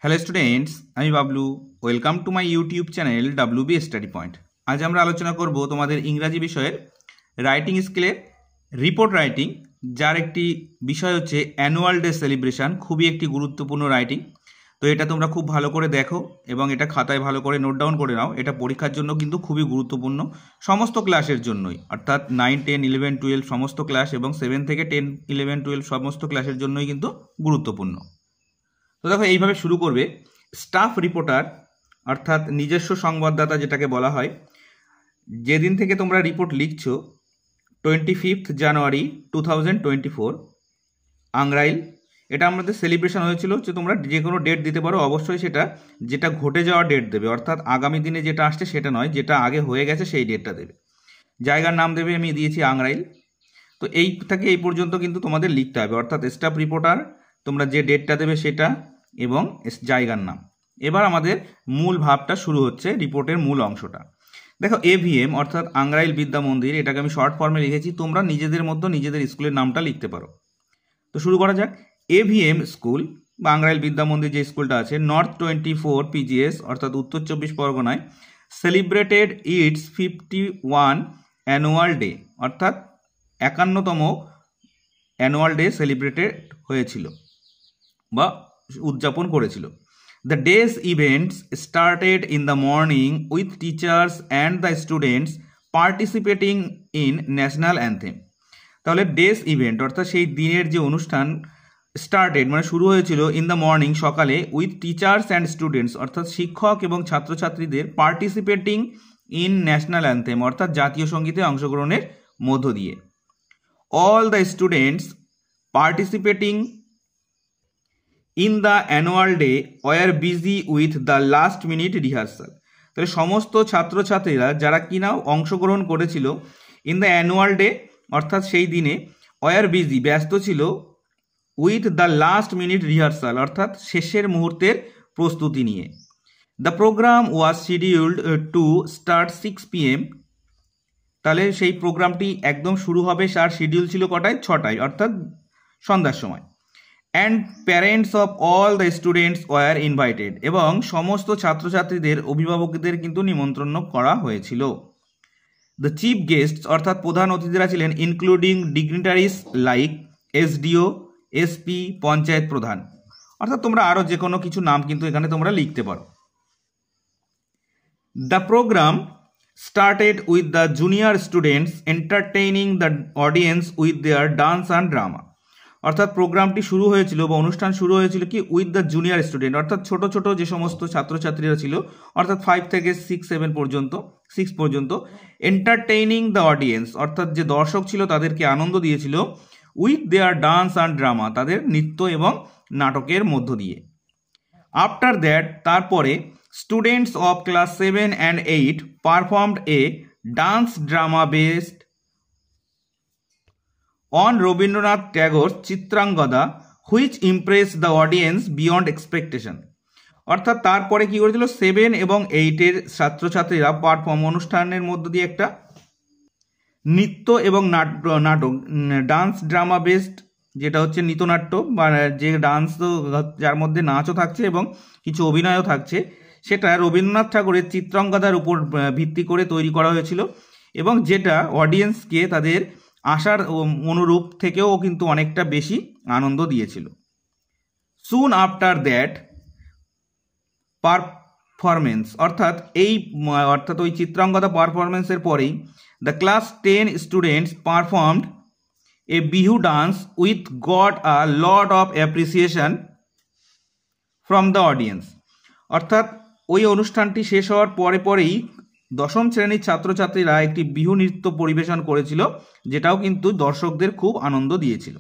Hello students, আমি Bablu. Welcome to my YouTube channel WB study point. আজ আমরা আলোচনা করব তোমাদের ইংরাজি বিষয়ের রাইটিং স্কিলের রিপোর্ট রাইটিং, যার একটি বিষয় হচ্ছে অ্যানুয়াল ডে সেলিব্রেশন। খুবই একটি গুরুত্বপূর্ণ রাইটিং। তো এটা তোমরা খুব ভালো করে দেখো এবং এটা খাতায় ভালো করে নোট ডাউন করে নাও। এটা পরীক্ষার জন্য কিন্তু খুবই গুরুত্বপূর্ণ, সমস্ত ক্লাসের জন্যই, অর্থাৎ 9, 10, 11, 12 সমস্ত ক্লাস এবং 7 থেকে 10, 11, 12 সমস্ত ক্লাসের জন্যই কিন্তু গুরুত্বপূর্ণ। তো দেখো, এইভাবে শুরু করবে। স্টাফ রিপোর্টার অর্থাৎ নিজস্ব সংবাদদাতা যেটাকে বলা হয়, যেদিন থেকে তোমরা রিপোর্ট লিখছো 25 জানুয়ারি 2024 আংরাইল। এটা আমাদের সেলিব্রেশন হয়েছিল, যে তোমরা যে কোনো ডেট দিতে পারো, অবশ্যই সেটা যেটা ঘটে যাওয়া ডেট দেবে, অর্থাৎ আগামী দিনে যেটা আসছে সেটা নয়, যেটা আগে হয়ে গেছে সেই ডেটটা দেবে। জায়গার নাম দেবে, আমি দিয়েছি আংরাইল। তো এই থেকে এই পর্যন্ত কিন্তু তোমাদের লিখতে হবে, অর্থাৎ স্টাফ রিপোর্টার, তোমরা যে ডেটটা দেবে সেটা এবং জায়গার নাম। এবার আমাদের মূল ভাবটা শুরু হচ্ছে, রিপোর্টের মূল অংশটা। দেখো, AVM অর্থাৎ আংরাইল বিদ্যা মন্দির, এটাকে আমি শর্ট ফর্মে লিখেছি, তোমরা নিজেদের মধ্যে নিজেদের স্কুলের নামটা লিখতে পারো। তো শুরু করা যাক। AVM স্কুল বা আংরাইল বিদ্যা মন্দির যে স্কুলটা আছে, নর্থ 24 PGS অর্থাৎ উত্তর 24 পরগনায় সেলিব্রেটেড ইটস 51 অ্যানুয়াল ডে, অর্থাৎ 51তম অ্যানুয়াল ডে সেলিব্রেটেড হয়েছিল বা উদযাপন করেছিল। The day's events started in the morning with teachers and the students participating in national anthem. তাহলে ডেজ ইভেন্ট অর্থাৎ সেই দিনের যে অনুষ্ঠান, স্টার্টেড মানে শুরু হয়েছিল, ইন দ্য মর্নিং সকালে, উইথ টিচার্স অ্যান্ড স্টুডেন্টস অর্থাৎ শিক্ষক এবং ছাত্রছাত্রীদের, পার্টিসিপেটিং ইন ন্যাশনাল অ্যান্থেম অর্থাৎ জাতীয় সঙ্গীতে অংশগ্রহণের মধ্য দিয়ে। All the students participating in the annual day were busy with the last minute rehearsal. তাহলে সমস্ত ছাত্রছাত্রীরা যারা কিনা অংশগ্রহণ করেছিল ইন দ্য অ্যানুয়াল ডে অর্থাৎ সেই দিনে, ওয়ার বিজি ব্যস্ত ছিল, with the last minute rehearsal অর্থাৎ শেষের মুহূর্তের প্রস্তুতি নিয়ে। The program was scheduled to start 6 PM। তাহলে সেই প্রোগ্রামটি একদম শুরু হবে, তার শিডিউল ছিল কটায়? 6টায় অর্থাৎ সন্ধ্যার সময়। And parents of all the students were invited, এবং সমস্ত ছাত্রছাত্রীদের অভিভাবকদের কিন্তু নিমন্ত্রণ করা হয়েছিল। দ্য চিফ গেস্ট অর্থাৎ প্রধান অতিথিরা ছিলেন, including dignitaries like SDO, SP, panchayat pradhan, অর্থাৎ তোমরা আরও যে কোনো কিছু নাম কিন্তু এখানে তোমরা লিখতে পারো। The program started with the junior students entertaining the audience with their dance and drama। অর্থাৎ প্রোগ্রামটি শুরু হয়েছিল বা অনুষ্ঠান শুরু হয়েছিল কি, উইথ দ্য জুনিয়র স্টুডেন্ট অর্থাৎ ছোট ছোট যে সমস্ত ছাত্রছাত্রীরা ছিল, অর্থাৎ 5 থেকে 6 পর্যন্ত, এন্টারটেইনিং দ্য অডিয়েন্স অর্থাৎ যে দর্শক ছিল তাদেরকে আনন্দ দিয়েছিল, with their dance and drama তাদের নৃত্য এবং নাটকের মধ্য দিয়ে। আফটার দ্যাট তারপরে, students of class 7 and 8 performed a dance drama based on Rabindranath Tagore's Chitrangada, which impressed the audience beyond expectation। অর্থাৎ তারপরে কি করেছিল, 7 এবং 8-এর ছাত্রছাত্রীরা অনুষ্ঠানের মধ্য দিয়ে একটা নৃত্য এবং নাটক, ডান্স ড্রামা বেসড, যেটা হচ্ছে নৃত্যনাট্য বা যে ডান্স, যার মধ্যে নাচও থাকছে এবং কিছু অভিনয়ও থাকছে, সেটা রবীন্দ্রনাথ ঠাকুরের চিত্রাঙ্গদার উপর ভিত্তি করে তৈরি করা হয়েছিল, এবং যেটা অডিয়েন্সকে তাদের আশার অনুরূপ থেকেও কিন্তু অনেকটা বেশি আনন্দ দিয়েছিল। সুন আফটার দ্যাট পারফরমেন্স অর্থাৎ ওই চিত্রাঙ্গদা পারফরমেন্সের পরেই, the class 10 students performed A Bihu dance with got a lot of appreciation from the audience. অর্থাৎ ওই অনুষ্ঠানটি শেষ হওয়ার পরেই 10ম শ্রেণীর ছাত্রছাত্রীরা একটি বিহু নৃত্য পরিবেশন করেছিল, যেটাও কিন্তু দর্শকদের খুব আনন্দ দিয়েছিল।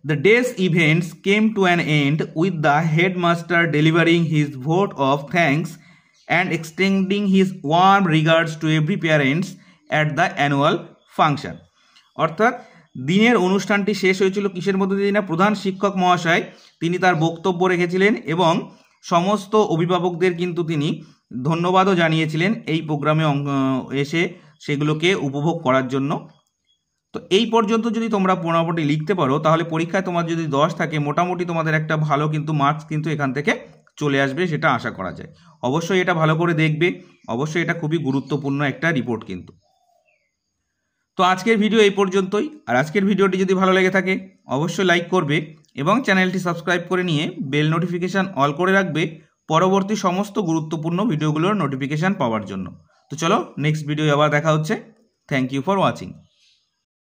The day's events came to an end with the headmaster delivering his vote of thanks and extending his warm regards to every parents at the annual function. অর্থাৎ দিনের অনুষ্ঠানটি শেষ হয়েছিল কিসের মধ্যে দিয়ে না, প্রধান শিক্ষক মহাশয় তিনি তার বক্তব্য রেখেছিলেন এবং সমস্ত অভিভাবকদের কিন্তু তিনি ধন্যবাদও জানিয়েছিলেন এই প্রোগ্রামে এসে সেগুলোকে উপভোগ করার জন্য। তো এই পর্যন্ত যদি তোমরা মোটামুটি লিখতে পারো তাহলে পরীক্ষায় তোমার যদি 10 থাকে মোটামুটি তোমাদের একটা ভালো কিন্তু মার্কস কিন্তু এখান থেকে চলে আসবে, সেটা আশা করা যায়। অবশ্যই এটা ভালো করে দেখবে, অবশ্যই এটা খুবই গুরুত্বপূর্ণ একটা রিপোর্ট কিন্তু। তো আজকের ভিডিও এই পর্যন্তই। আর আজকের ভিডিওটি যদি ভালো লেগে থাকে অবশ্যই লাইক করবে এবং চ্যানেলটি সাবস্ক্রাইব করে নিয়ে বেল নোটিফিকেশান অল করে রাখবে পরবর্তী সমস্ত গুরুত্বপূর্ণ ভিডিওগুলোর নোটিফিকেশান পাওয়ার জন্য। তো চলো নেক্সট ভিডিও আবার দেখা হচ্ছে। Thank you for watching.